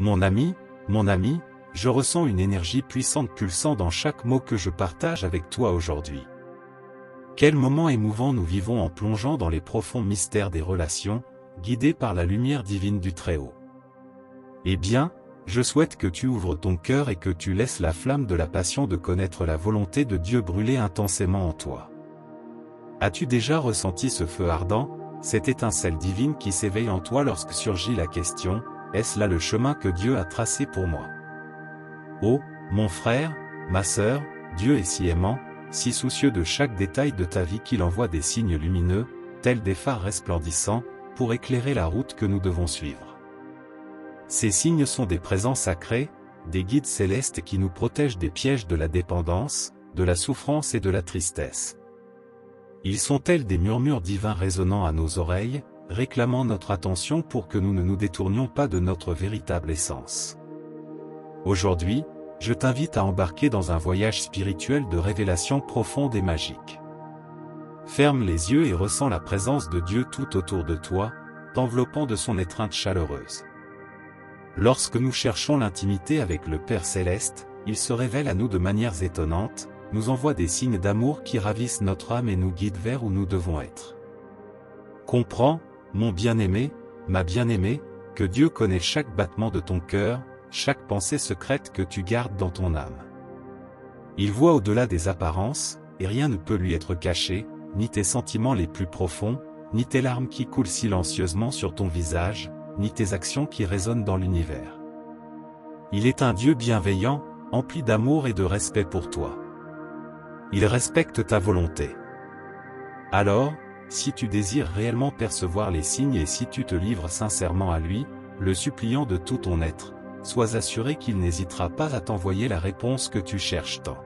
Mon ami, je ressens une énergie puissante pulsant dans chaque mot que je partage avec toi aujourd'hui. Quel moment émouvant nous vivons en plongeant dans les profonds mystères des relations, guidés par la lumière divine du Très-Haut. Eh bien, je souhaite que tu ouvres ton cœur et que tu laisses la flamme de la passion de connaître la volonté de Dieu brûler intensément en toi. As-tu déjà ressenti ce feu ardent, cette étincelle divine qui s'éveille en toi lorsque surgit la question, est-ce là le chemin que Dieu a tracé pour moi? Oh, mon frère, ma sœur, Dieu est si aimant, si soucieux de chaque détail de ta vie qu'il envoie des signes lumineux, tels des phares resplendissants, pour éclairer la route que nous devons suivre. Ces signes sont des présents sacrés, des guides célestes qui nous protègent des pièges de la dépendance, de la souffrance et de la tristesse. Ils sont tels des murmures divins résonnant à nos oreilles, réclamant notre attention pour que nous ne nous détournions pas de notre véritable essence. Aujourd'hui, je t'invite à embarquer dans un voyage spirituel de révélation profonde et magique. Ferme les yeux et ressens la présence de Dieu tout autour de toi, t'enveloppant de son étreinte chaleureuse. Lorsque nous cherchons l'intimité avec le Père Céleste, il se révèle à nous de manières étonnantes, nous envoie des signes d'amour qui ravissent notre âme et nous guident vers où nous devons être. Comprends, mon bien-aimé, ma bien-aimée, que Dieu connaît chaque battement de ton cœur, chaque pensée secrète que tu gardes dans ton âme. Il voit au-delà des apparences, et rien ne peut lui être caché, ni tes sentiments les plus profonds, ni tes larmes qui coulent silencieusement sur ton visage, ni tes actions qui résonnent dans l'univers. Il est un Dieu bienveillant, empli d'amour et de respect pour toi. Il respecte ta volonté. Alors, si tu désires réellement percevoir les signes et si tu te livres sincèrement à lui, le suppliant de tout ton être, sois assuré qu'il n'hésitera pas à t'envoyer la réponse que tu cherches tant.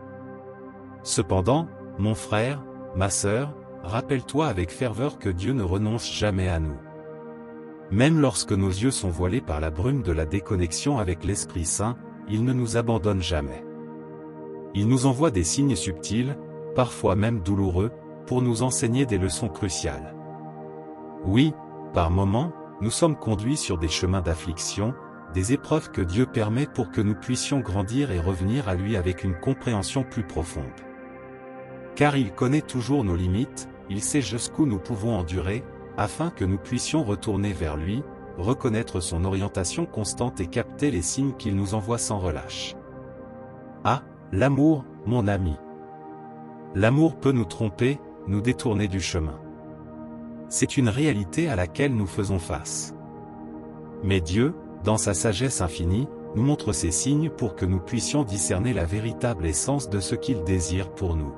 Cependant, mon frère, ma sœur, rappelle-toi avec ferveur que Dieu ne renonce jamais à nous. Même lorsque nos yeux sont voilés par la brume de la déconnexion avec l'Esprit Saint, il ne nous abandonne jamais. Il nous envoie des signes subtils, parfois même douloureux, pour nous enseigner des leçons cruciales. Oui, par moments, nous sommes conduits sur des chemins d'affliction, des épreuves que Dieu permet pour que nous puissions grandir et revenir à lui avec une compréhension plus profonde. Car il connaît toujours nos limites, il sait jusqu'où nous pouvons endurer, afin que nous puissions retourner vers lui, reconnaître son orientation constante et capter les signes qu'il nous envoie sans relâche. Ah, l'amour, mon ami. L'amour peut nous tromper, nous détourner du chemin. C'est une réalité à laquelle nous faisons face. Mais Dieu, dans sa sagesse infinie, nous montre ces signes pour que nous puissions discerner la véritable essence de ce qu'il désire pour nous.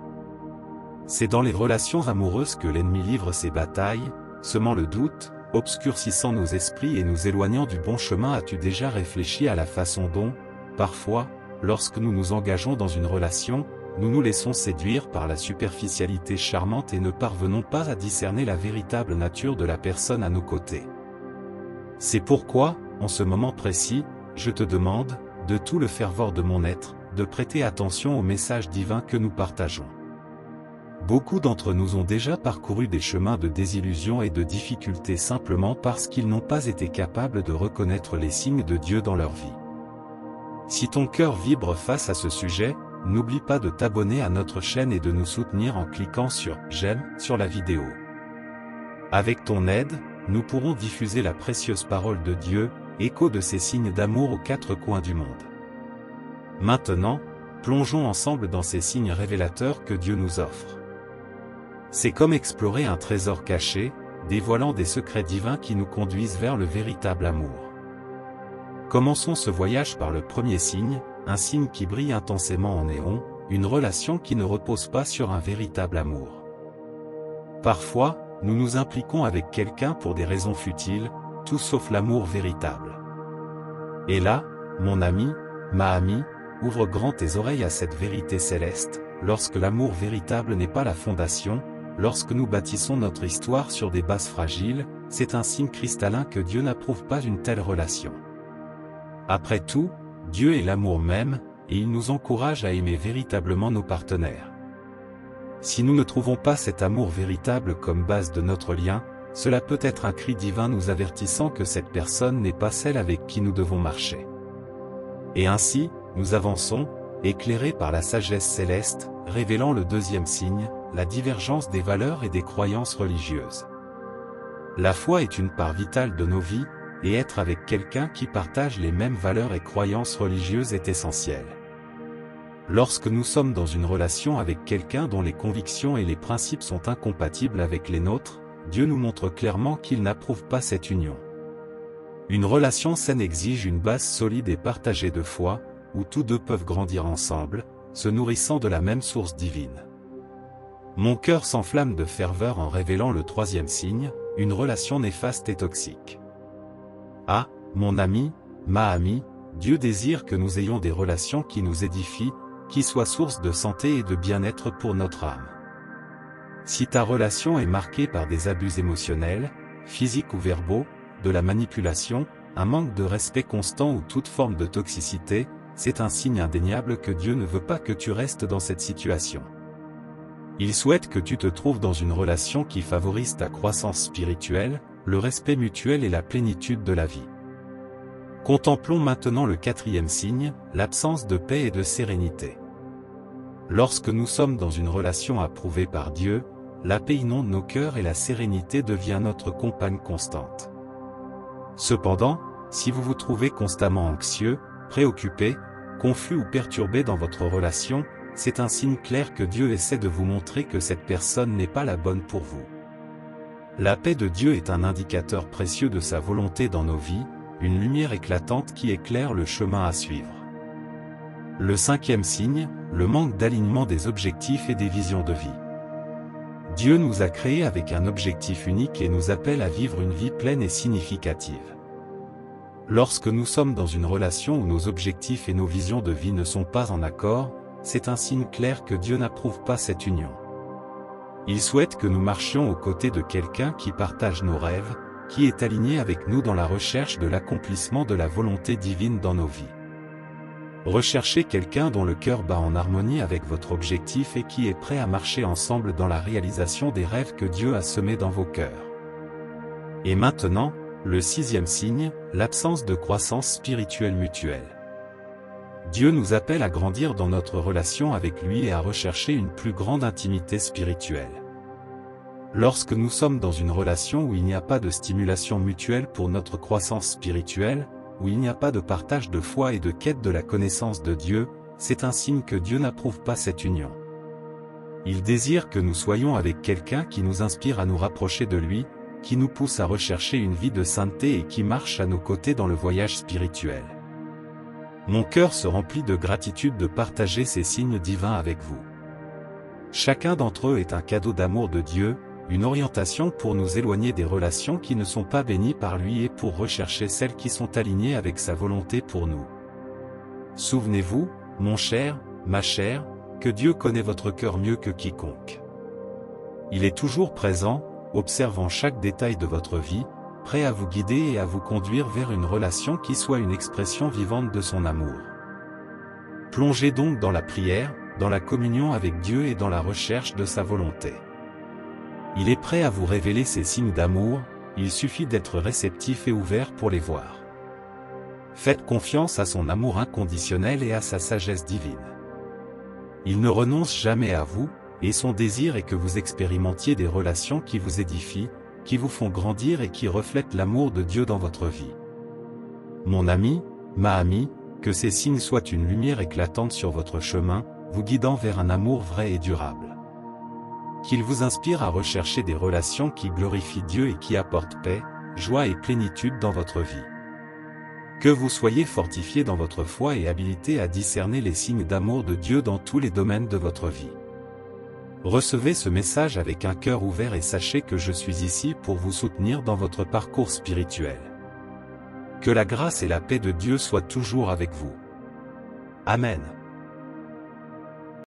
C'est dans les relations amoureuses que l'ennemi livre ses batailles, semant le doute, obscurcissant nos esprits et nous éloignant du bon chemin. As-tu déjà réfléchi à la façon dont, parfois, lorsque nous nous engageons dans une relation, nous nous laissons séduire par la superficialité charmante et ne parvenons pas à discerner la véritable nature de la personne à nos côtés. C'est pourquoi, en ce moment précis, je te demande, de tout le fervor de mon être, de prêter attention au message divin que nous partageons. Beaucoup d'entre nous ont déjà parcouru des chemins de désillusion et de difficultés simplement parce qu'ils n'ont pas été capables de reconnaître les signes de Dieu dans leur vie. Si ton cœur vibre face à ce sujet, n'oublie pas de t'abonner à notre chaîne et de nous soutenir en cliquant sur « J'aime » sur la vidéo. Avec ton aide, nous pourrons diffuser la précieuse parole de Dieu, écho de ses signes d'amour aux quatre coins du monde. Maintenant, plongeons ensemble dans ces signes révélateurs que Dieu nous offre. C'est comme explorer un trésor caché, dévoilant des secrets divins qui nous conduisent vers le véritable amour. Commençons ce voyage par le premier signe, un signe qui brille intensément en néon, une relation qui ne repose pas sur un véritable amour. Parfois, nous nous impliquons avec quelqu'un pour des raisons futiles, tout sauf l'amour véritable. Et là, mon ami, ma amie, ouvre grand tes oreilles à cette vérité céleste, lorsque l'amour véritable n'est pas la fondation, lorsque nous bâtissons notre histoire sur des bases fragiles, c'est un signe cristallin que Dieu n'approuve pas une telle relation. Après tout, Dieu est l'amour même, et il nous encourage à aimer véritablement nos partenaires. Si nous ne trouvons pas cet amour véritable comme base de notre lien, cela peut être un cri divin nous avertissant que cette personne n'est pas celle avec qui nous devons marcher. Et ainsi, nous avançons, éclairés par la sagesse céleste, révélant le deuxième signe, la divergence des valeurs et des croyances religieuses. La foi est une part vitale de nos vies, et être avec quelqu'un qui partage les mêmes valeurs et croyances religieuses est essentiel. Lorsque nous sommes dans une relation avec quelqu'un dont les convictions et les principes sont incompatibles avec les nôtres, Dieu nous montre clairement qu'il n'approuve pas cette union. Une relation saine exige une base solide et partagée de foi, où tous deux peuvent grandir ensemble, se nourrissant de la même source divine. Mon cœur s'enflamme de ferveur en révélant le troisième signe, une relation néfaste et toxique. Ah, mon ami, ma amie, Dieu désire que nous ayons des relations qui nous édifient, qui soient source de santé et de bien-être pour notre âme. Si ta relation est marquée par des abus émotionnels, physiques ou verbaux, de la manipulation, un manque de respect constant ou toute forme de toxicité, c'est un signe indéniable que Dieu ne veut pas que tu restes dans cette situation. Il souhaite que tu te trouves dans une relation qui favorise ta croissance spirituelle, le respect mutuel et la plénitude de la vie. Contemplons maintenant le quatrième signe, l'absence de paix et de sérénité. Lorsque nous sommes dans une relation approuvée par Dieu, la paix inonde nos cœurs et la sérénité devient notre compagne constante. Cependant, si vous vous trouvez constamment anxieux, préoccupé, confus ou perturbé dans votre relation, c'est un signe clair que Dieu essaie de vous montrer que cette personne n'est pas la bonne pour vous. La paix de Dieu est un indicateur précieux de sa volonté dans nos vies, une lumière éclatante qui éclaire le chemin à suivre. Le cinquième signe, le manque d'alignement des objectifs et des visions de vie. Dieu nous a créés avec un objectif unique et nous appelle à vivre une vie pleine et significative. Lorsque nous sommes dans une relation où nos objectifs et nos visions de vie ne sont pas en accord, c'est un signe clair que Dieu n'approuve pas cette union. Il souhaite que nous marchions aux côtés de quelqu'un qui partage nos rêves, qui est aligné avec nous dans la recherche de l'accomplissement de la volonté divine dans nos vies. Recherchez quelqu'un dont le cœur bat en harmonie avec votre objectif et qui est prêt à marcher ensemble dans la réalisation des rêves que Dieu a semés dans vos cœurs. Et maintenant, le sixième signe, l'absence de croissance spirituelle mutuelle. Dieu nous appelle à grandir dans notre relation avec lui et à rechercher une plus grande intimité spirituelle. Lorsque nous sommes dans une relation où il n'y a pas de stimulation mutuelle pour notre croissance spirituelle, où il n'y a pas de partage de foi et de quête de la connaissance de Dieu, c'est un signe que Dieu n'approuve pas cette union. Il désire que nous soyons avec quelqu'un qui nous inspire à nous rapprocher de lui, qui nous pousse à rechercher une vie de sainteté et qui marche à nos côtés dans le voyage spirituel. Mon cœur se remplit de gratitude de partager ces signes divins avec vous. Chacun d'entre eux est un cadeau d'amour de Dieu, une orientation pour nous éloigner des relations qui ne sont pas bénies par lui et pour rechercher celles qui sont alignées avec sa volonté pour nous. Souvenez-vous, mon cher, ma chère, que Dieu connaît votre cœur mieux que quiconque. Il est toujours présent, observant chaque détail de votre vie, prêt à vous guider et à vous conduire vers une relation qui soit une expression vivante de son amour. Plongez donc dans la prière, dans la communion avec Dieu et dans la recherche de sa volonté. Il est prêt à vous révéler ces signes d'amour, il suffit d'être réceptif et ouvert pour les voir. Faites confiance à son amour inconditionnel et à sa sagesse divine. Il ne renonce jamais à vous, et son désir est que vous expérimentiez des relations qui vous édifient, qui vous font grandir et qui reflètent l'amour de Dieu dans votre vie. Mon ami, ma amie, que ces signes soient une lumière éclatante sur votre chemin, vous guidant vers un amour vrai et durable. Qu'il vous inspire à rechercher des relations qui glorifient Dieu et qui apportent paix, joie et plénitude dans votre vie. Que vous soyez fortifiés dans votre foi et habilités à discerner les signes d'amour de Dieu dans tous les domaines de votre vie. Recevez ce message avec un cœur ouvert et sachez que je suis ici pour vous soutenir dans votre parcours spirituel. Que la grâce et la paix de Dieu soient toujours avec vous. Amen.